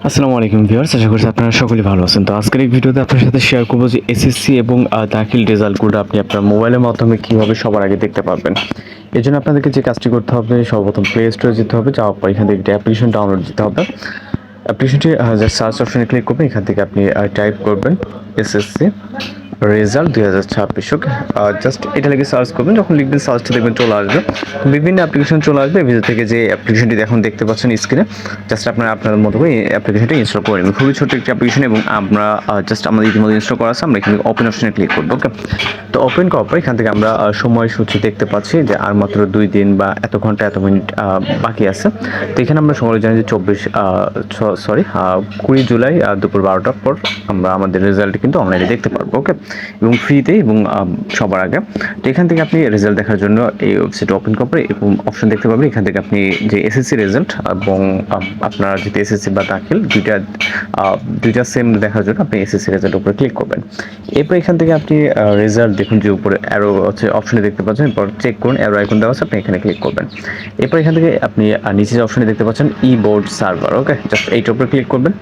আসসালামু আলাইকুম ভিউয়ার্স, আশা করছি আপনারা সকলেই ভালো আছেন। তো আজকের এই ভিডিওতে আপনার সাথে শেয়ার করব যে এসএসসি এবং দাখিল রেজাল্টগুলো আপনি আপনার মোবাইলের মাধ্যমে কীভাবে সবার আগে দেখতে পারবেন। এজন্য আপনাদেরকে যে কাজটি করতে হবে, সর্বপ্রথম প্লে স্টোরে যেতে হবে, যাওয়ার পর এখান থেকে একটি অ্যাপ্লিকেশন ডাউনলোড দিতে হবে। অ্যাপ্লিকেশনটি জাস্ট সার্চ অপশনে ক্লিক করবেন, এখান থেকে আপনি টাইপ করবেন এসএসসি রেজাল্ট 2026। ওকে, জাস্ট এটা লিখে সার্চ করবেন। যখন লিখবেন সার্চটা দেখবেন চলে আসবে, বিভিন্ন অ্যাপ্লিকেশন চলে আসবে। ভিতর থেকে যে অ্যাপ্লিকেশনটি এখন দেখতে পাচ্ছেন স্ক্রিনে, জাস্ট আপনারা আপনাদের মতো করে এই অ্যাপ্লিকেশনটা ইনস্টল করে নেবেন। খুবই ছোট্ট একটি অ্যাপ্লিকেশন এবং আমরা জাস্ট আমাদের ইতিমধ্যে ইনস্টল করা আছে। আমরা এখানে ওপেন অপশনে ক্লিক করবো। ওকে, তো ওপেন করার পর এখান থেকে আমরা সময়সূচি দেখতে পাচ্ছি যে আর মাত্র 2 দিন বা এত ঘন্টা এত মিনিট বাকি আছে। তো এখানে আমরা সময় জানি যে 20 জুলাই দুপুর 12টার পর আমরা আমাদের রেজাল্ট কিন্তু অনলাইনে দেখতে পারবো। ওকে, এবং ফ্রিতে এবং সবার আগে। তো এখান থেকে আপনি রেজাল্ট দেখার জন্য এই ওয়েবসাইট ওপেন করে এবং অপশন দেখতে পাবেন। এখান থেকে আপনি যে এসএসসি রেজাল্ট এবং আপনার যদি এসএসসি বা দাখিল দুইটা সেম দেখার জন্য আপনি এসএসসি রেজাল্ট উপরে ক্লিক করবেন। এরপর এখান থেকে আপনি রেজাল্ট দেখুন, যে উপরে অ্যারো হচ্ছে অপশনে দেখতে পাচ্ছেন। এরপর চেক করুন, অ্যারো আইকন দেওয়া আছে, আপনি এখানে ক্লিক করবেন। এরপর এখান থেকে আপনি নিচে যে অপশনে দেখতে পাচ্ছেন ই বোর্ড সার্ভার। ওকে, জাস্ট এইটার উপরে ক্লিক করবেন।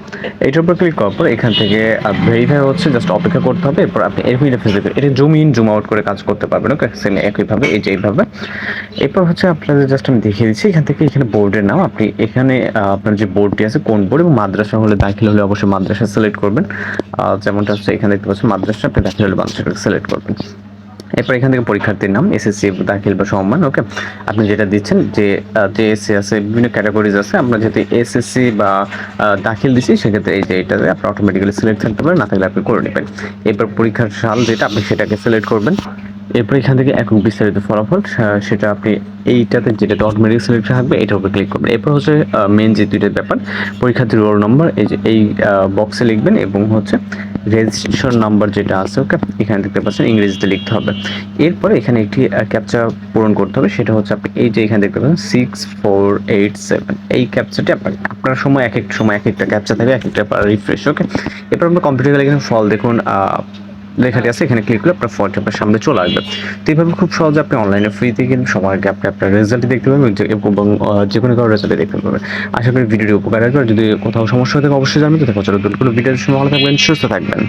এইটার উপর ক্লিক করার পর এখান থেকে ভেরিফাই হচ্ছে, জাস্ট অপেক্ষা করতে হবে। এরপর আপনি এরকম ইন্টারফেস দেখবেন, এটা জুম ইন জুম আউট করে কাজ করতে পারবেন। ওকে, সেম একইভাবে এই যে এইভাবে। এরপর হচ্ছে আপনাদের জাস্ট আমি দেখিয়ে দিচ্ছি। এখান থেকে এখানে বোর্ডের নাম, আপনি এখানে আপনার যে বোর্ডটি আছে কোন বোর্ড, এবং মাদ্রাসা হলে দাখিল হলে অবশ্যই মাদ্রাসা সিলেক্ট করবেন। যেমনটা হচ্ছে এখানে দেখতে পাচ্ছেন মাদ্রাসা, আপনি দাখিল হলে মাদ্রাসা সিলেক্ট করবেন। এরপর এখান থেকে পরীক্ষার্থীর নাম, এসএসসি দাখিল বা সমমান। ওকে, আপনি যেটা দিচ্ছেন যে এসসি আছে, বিভিন্ন ক্যাটাগরিজ আছে। আমরা যেহেতু এসএসসি বা দাখিল দিচ্ছি, সেক্ষেত্রে এই যে এটাতে আপনি অটোমেটিক্যালি সিলেক্ট থাকতে পারেন, না থাকলে আপনি করে নেবেন। এরপর পরীক্ষার সাল যেটা, আপনি সেটাকে সিলেক্ট করবেন। এরপর এখান থেকে একক বিস্তারিত ফলাফল, সেটা আপনি এইটাতে যেটা অটোমেটিক সিলেক্ট থাকবে এটার উপর ক্লিক করবেন। এরপর হচ্ছে মেন যে দুইটা ব্যাপার, পরীক্ষার্থীর রোল নম্বর এই যে এই বক্সে লিখবেন, এবং হচ্ছে রেজিস্ট্রেশন নাম্বার যেটা আছে। ওকে, এখানে দেখতে পাচ্ছেন ইংরেজিতে লিখতে হবে। এরপরে এখানে একটি ক্যাপচা পূরণ করতে হবে, সেটা হচ্ছে আপনি এই যে এখানে দেখতে পাচ্ছেন 6487, এই ক্যাপচাটি আপনার সময় এক একটা সময় এক একটা ক্যাপচা থাকে, এক একটা রিফ্রেশ। ওকে, এরপর আমরা কম্পিউটার গেলে এখানে ফল দেখুন লেখাটি আছে, এখানে ক্লিক করলে আপনার ফলটি আপনার সামনে চলে আসবে। তো এইভাবে খুব সহজে আপনি অনলাইনে ফ্রিতে কিন্তু সবার আগে আপনি আপনার রেজাল্টটি দেখতে পাবেন এবং যে কোনো কারো রেজাল্টে দেখতে পাবেন। আশা করি ভিডিওটি উপকার আসবে। যদি কোথাও সমস্যা থাকে অবশ্যই জানবেন। তো দেখা হচ্ছে নতুন কোনো ভিডিওর সময় ভালো থাকবেন, সুস্থ থাকবেন।